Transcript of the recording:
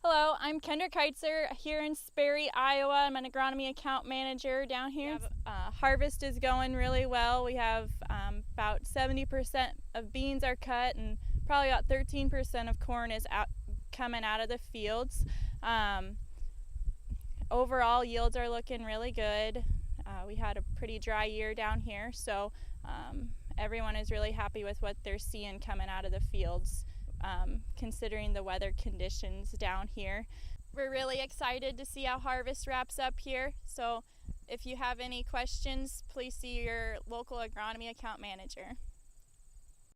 Hello, I'm Kendra Keitzer here in Sperry, Iowa. I'm an Agronomy Account Manager down here. Harvest is going really well. We have about 70% of beans are cut and probably about 13% of corn is coming out of the fields. Overall, yields are looking really good. We had a pretty dry year down here, so everyone is really happy with what they're seeing coming out of the fields. Considering the weather conditions down here. We're really excited to see how harvest wraps up here. So if you have any questions, please see your local agronomy account manager.